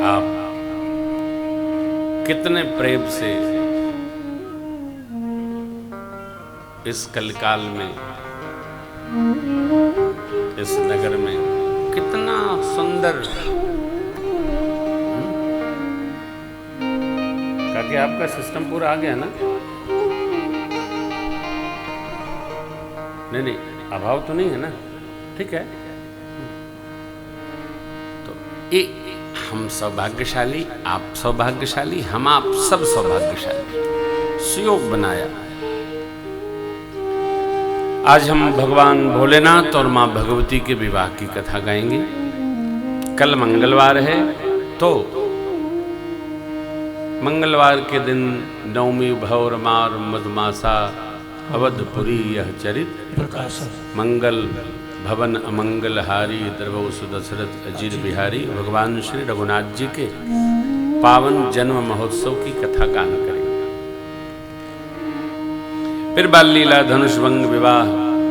आप कितने प्रेम से इस कलिकाल में, इस नगर में कितना सुंदर ताकि आपका सिस्टम पूरा आ गया ना। नहीं, अभाव तो नहीं है ना, ठीक है। तो ये हम सौभाग्यशाली, आप सौभाग्यशाली, हम आप सब सौभाग्यशाली, सुयोग बनाया। आज हम भगवान भोलेनाथ और मां भगवती के विवाह की कथा गाएंगे। कल मंगलवार है, तो मंगलवार के दिन नवमी भौर मार मधुमासा अवधपुरी यह चरित मंगल भवन अमंगल हारी द्रवौ सुदशरथ अजीर बिहारी। भगवान श्री रघुनाथ जी के पावन जन्म महोत्सव की कथा गान करेंगे। फिर बाल लीला, धनुष भंग, विवाह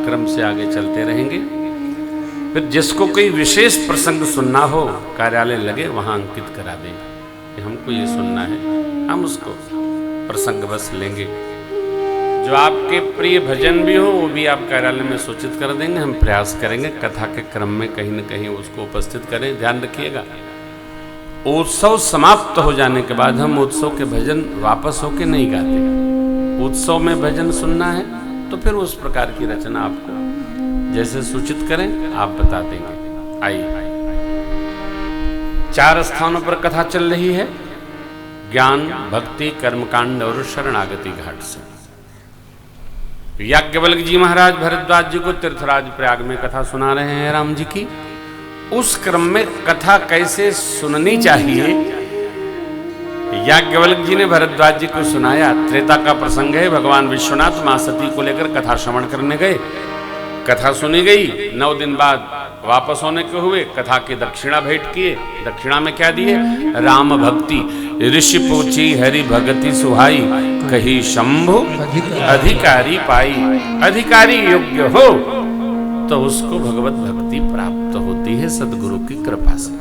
क्रम से आगे चलते रहेंगे। फिर जिसको कोई विशेष प्रसंग सुनना हो, कार्यालय लगे वहां अंकित करा दें कि हमको ये सुनना है, हम उसको प्रसंग बस लेंगे। जो आपके प्रिय भजन भी हो वो भी आप कार्यालय में सूचित कर देंगे। हम प्रयास करेंगे कथा के क्रम में कहीं न कहीं उसको उपस्थित करें। ध्यान रखिएगा, उत्सव समाप्त हो जाने के बाद हम उत्सव के भजन वापस होके नहीं गाते। उत्सव में भजन सुनना है तो फिर उस प्रकार की रचना आपको जैसे सूचित करें आप बता देंगे। आइए, 4 स्थानों पर कथा चल रही है, ज्ञान, भक्ति, कर्मकांड और शरणागति घाट से। याज्ञवल्क जी महाराज भरद्वाज जी को तीर्थराज प्रयाग में कथा सुना रहे हैं राम जी की। उस क्रम में कथा कैसे सुननी चाहिए, याज्ञवल्क जी ने भरद्वाज जी को सुनाया। त्रेता का प्रसंग है, भगवान विश्वनाथ मां सती को लेकर कथा श्रवण करने गए। कथा सुनी गई, 9 दिन बाद वापस होने के हुए कथा की दक्षिणा भेंट किए। दक्षिणा में क्या दिए? राम भक्ति। ऋषि पूछी हरि भगति सुहाई, कही शंभु अधिकारी पाई। अधिकारी योग्य हो तो उसको भगवत भक्ति प्राप्त होती है सदगुरु की कृपा से।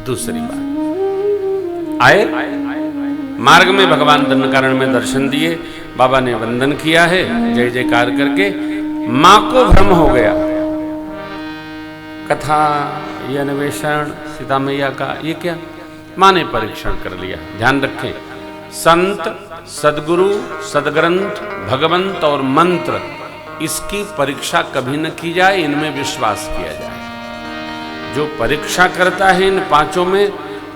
दूसरी बात, आए मार्ग में भगवान दंडकारण्य में दर्शन दिए, बाबा ने वंदन किया है जय जयकार करके। मां को भ्रम हो गया, कथा ये अन्वेषण सीता मैया का ये क्या, मां ने परीक्षण कर लिया। ध्यान रखें, संत, सदगुरु, सदग्रंथ, भगवंत और मंत्र, इसकी परीक्षा कभी न की जाए, इनमें विश्वास किया जाए। जो परीक्षा करता है इन 5 में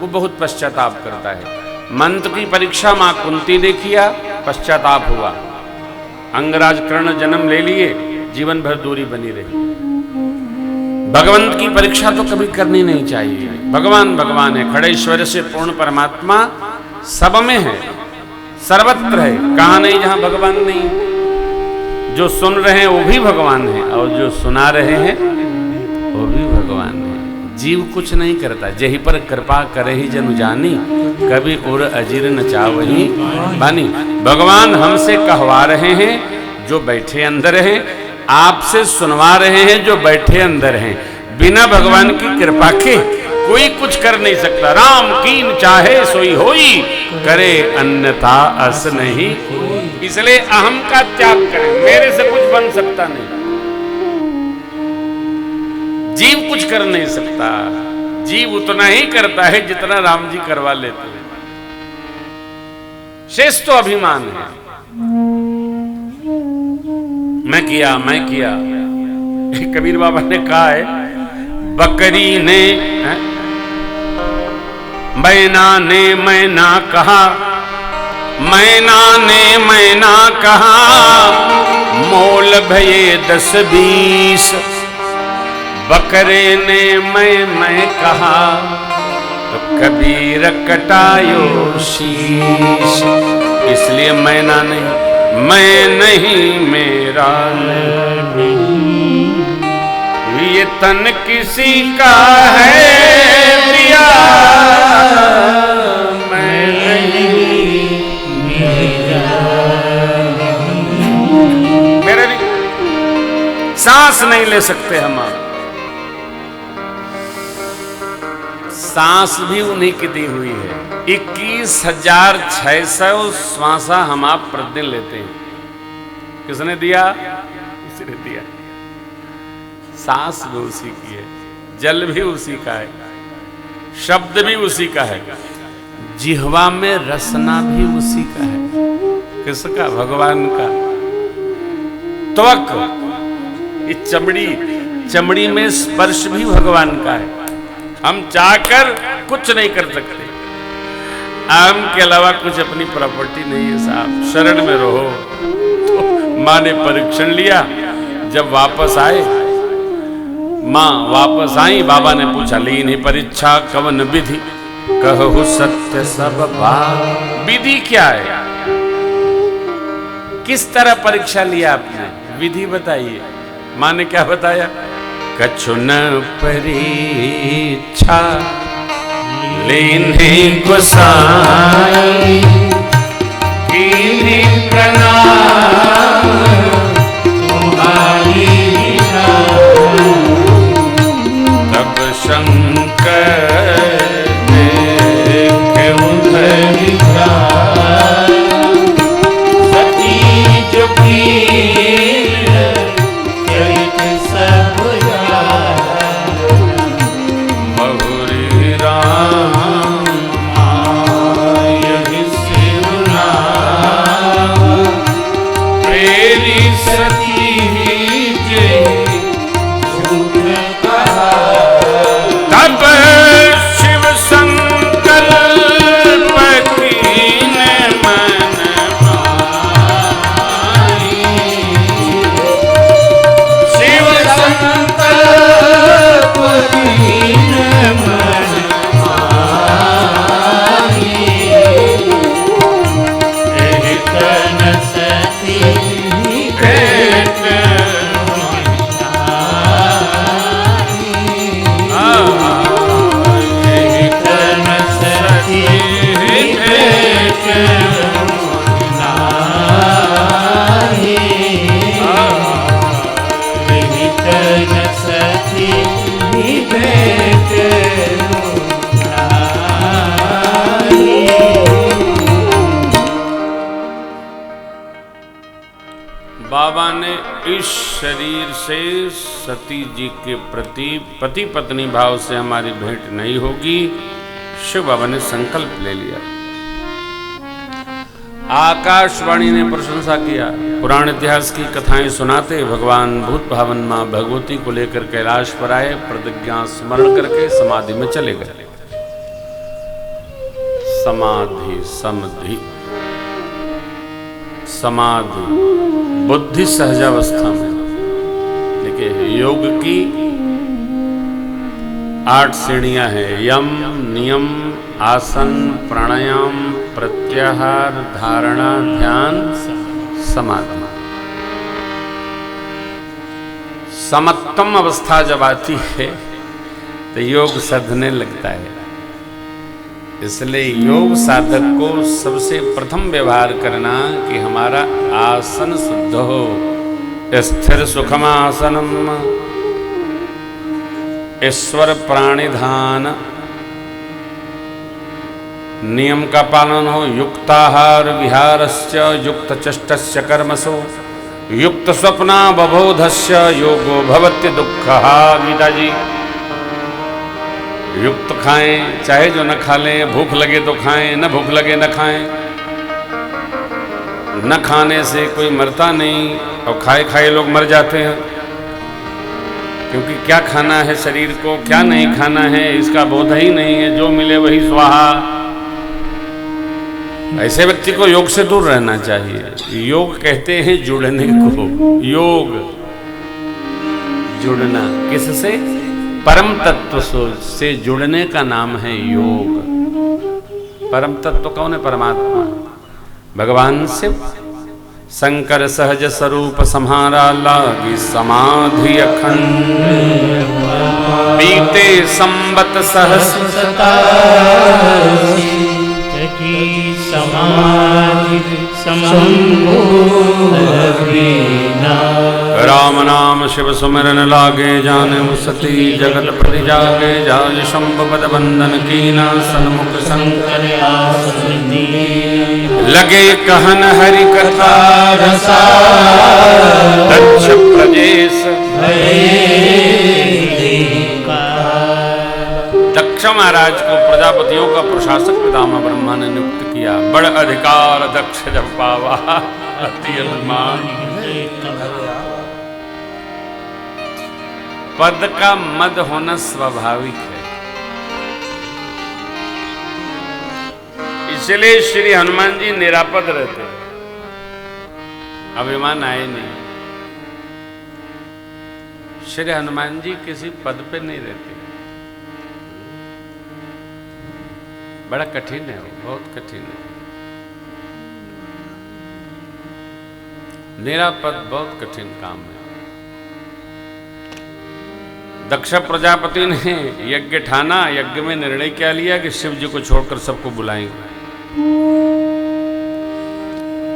वो बहुत पश्चाताप करता है। मंत्र की परीक्षा मां कुंती ने किया, पश्चाताप हुआ। अंगराज कर्ण जन्म ले लिए, जीवन भर दूरी बनी रही। भगवंत की परीक्षा तो कभी करनी नहीं चाहिए। भगवान भगवान है, खड़ेश्वर से पूर्ण परमात्मा सब में है, सर्वत्र है। कहां नहीं जहां भगवान नहीं। जो सुन रहे हैं वो भी भगवान है और जो सुना रहे हैं वो भी भगवान है। जीव कुछ नहीं करता, जही पर कृपा करे ही जनु जानी, कभी उर अजीर न चावही बानी। भगवान हमसे कहवा रहे हैं जो बैठे अंदर हैं, आपसे सुनवा रहे हैं जो बैठे अंदर हैं। बिना भगवान की कृपा के कोई कुछ कर नहीं सकता। राम कीन चाहे सोई होई, करे अन्यथा अस नहीं। इसलिए अहम का त्याग करें, मेरे से कुछ बन सकता नहीं। जीव कुछ कर नहीं सकता, जीव उतना ही करता है जितना राम जी करवा लेते हैं। शेष तो अभिमान है, मैं किया। कबीर बाबा ने कहा है, बकरी ने मैना ने मैना कहा, मैना ने मैना कहा, मोल भये 10-20। बकरे ने मैं कहा, तो कबीर कटायो शीश। इसलिए मैना नहीं, मैं नहीं, मेरा नहीं, ये तन किसी का है प्रिया, मैं नहीं, मेरा नहीं। सांस नहीं ले सकते हम, सांस भी उन्हीं की दी हुई है। 21,600 श्वासा हम आप प्रतिदिन लेते हैं। किसने दिया? उसने दिया। सांस भी उसी की है, जल भी उसी का है, शब्द भी उसी का है, जिह्वा में रसना भी उसी का है। किसका? भगवान का। त्वक, ये चमड़ी में स्पर्श भी भगवान का है। हम चाहकर कुछ नहीं कर सकते। आम के अलावा कुछ अपनी प्रॉपर्टी नहीं है साहब। शरण में रहो। तो माँ ने परीक्षण लिया। जब वापस आए, माँ वापस आई, बाबा ने पूछा लीन ही परीक्षा कवन विधि, कहु सत्य सब बात। विधि क्या है? किस तरह परीक्षा लिया आपने? विधि बताइए। माँ ने क्या बताया? कछु न परीक्षा लेने गोसाई, कीन्ही प्रणाम तुम्हारी तब शंकर देखे उधर सती जो की बाबा ने इस शरीर से सती जी के प्रति पति पत्नी भाव से हमारी भेंट नहीं होगी। शिव बाबा ने संकल्प ले लिया। आकाशवाणी ने प्रशंसा किया। पुराण इतिहास की कथाएं सुनाते भगवान भूत भावन मां भगवती को लेकर कैलाश पर आए। प्रतिज्ञा स्मरण करके समाधि में चले गए। समाधि समधि समाधि बुद्धि सहजावस्था में। देखिए योग की 8 श्रेणियां हैं। यम, नियम, आसन, प्राणायाम, प्रत्याहार, धारणा, ध्यान, समाधि। समत्तम अवस्था जब आती है तो योग साधने लगता है। इसलिए योग साधक को सबसे प्रथम व्यवहार करना कि हमारा आसन शुद्ध हो। स्थिर सुखमासनम, ईश्वर प्राणिधान, नियम का पालन हो। युक्ताहार विहारस्य युक्त चेष्टस्य कर्मसु युक्त स्वप्ना बबोधस्य योगो भवत्य दुःखः। गीता जी। युक्त खाएं, चाहे जो न खा लें। भूख लगे तो खाएं, न भूख लगे न खाएं। न खाने से कोई मरता नहीं और खाए खाए लोग मर जाते हैं। क्योंकि क्या खाना है शरीर को, क्या नहीं खाना है, इसका बोध ही नहीं है। जो मिले वही स्वाहा। ऐसे व्यक्ति को योग से दूर रहना चाहिए। योग कहते हैं जुड़ने को। योग जुड़ना किससे? परम तत्व से जुड़ने का नाम है योग। परम तत्व कौन है? परमात्मा भगवान शिव। शंकर सहज स्वरूप सम्हारा लागी समाधि अखंड। बीते संबत सहस्र समाधि शंभो रघुनाथ। राम नाम शिव सुमिरन लागे जाने सती जगत पति जागे जाय शंभु पद बंदन कीना सन्मुख शंकर लगे कहन हरि कथा रसा दक्ष प्रजेश दक्ष महाराज को प्रजापतियों का प्रशासक पितामह ब्रह्मा ने नियुक्त किया। बड़ अधिकार दक्ष जब पावा अति अभिमान। पद का मद होना स्वाभाविक है, इसलिए श्री हनुमान जी निरापद रहते, अभिमान आए नहीं। श्री हनुमान जी किसी पद पे नहीं रहते। बड़ा कठिन है वो, बहुत कठिन है। निरापद बहुत कठिन काम है। दक्ष प्रजापति ने यज्ञ ठाना, यज्ञ में निर्णय क्या लिया कि शिव जी को छोड़कर सबको बुलाएंगे।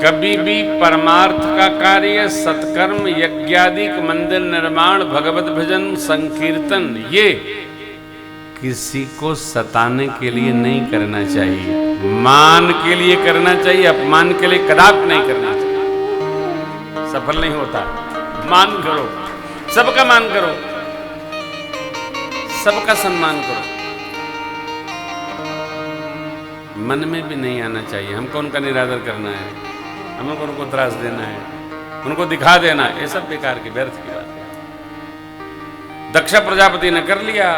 कभी भी परमार्थ का कार्य, सत्कर्म, यज्ञादिक, मंदिर निर्माण, भगवत भजन, संकीर्तन, ये किसी को सताने के लिए नहीं करना चाहिए। मान के लिए करना चाहिए, अपमान के लिए कदापि नहीं करना चाहिए। सफल नहीं होता। मान करो, सबका मान करो, सबका सम्मान करो। मन में भी नहीं आना चाहिए हमको उनका निरादर करना है, हमको उनको त्रास देना है, उनको दिखा देना, ये सब बेकार की व्यर्थ की बात है। दक्ष प्रजापति ने कर लिया।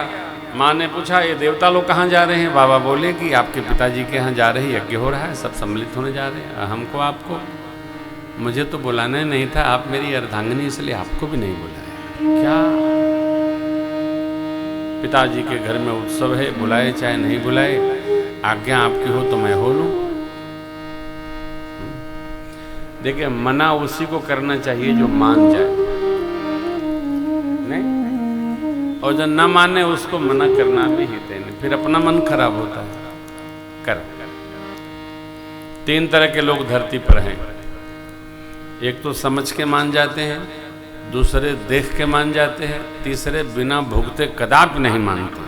माँ ने पूछा ये देवता लोग कहाँ जा रहे हैं? बाबा बोले कि आपके पिताजी के यहाँ जा रहे हैं, यज्ञ हो रहा है, सब सम्मिलित होने जा रहे हैं। हमको आपको मुझे तो बुलाना ही नहीं था, आप मेरी अर्धांगिनी, इसलिए आपको भी नहीं बुलाया। क्या पिताजी के घर में उत्सव है, बुलाए चाहे नहीं बुलाए, आज्ञा आपकी हो तो मैं हो लूं। देखिए मना उसी को करना चाहिए जो मान जाए, नहीं, और जो न माने उसको मना करना भी हित नहीं, फिर अपना मन खराब होता है। कर 3 तरह के लोग धरती पर हैं। एक तो समझ के मान जाते हैं, दूसरे देख के मान जाते हैं, तीसरे बिना भुगते कदापि नहीं मानते।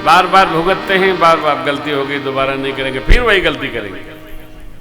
बार बार भुगतते हैं, बार बार गलती हो गई दोबारा नहीं करेंगे, फिर वही गलती करेंगे।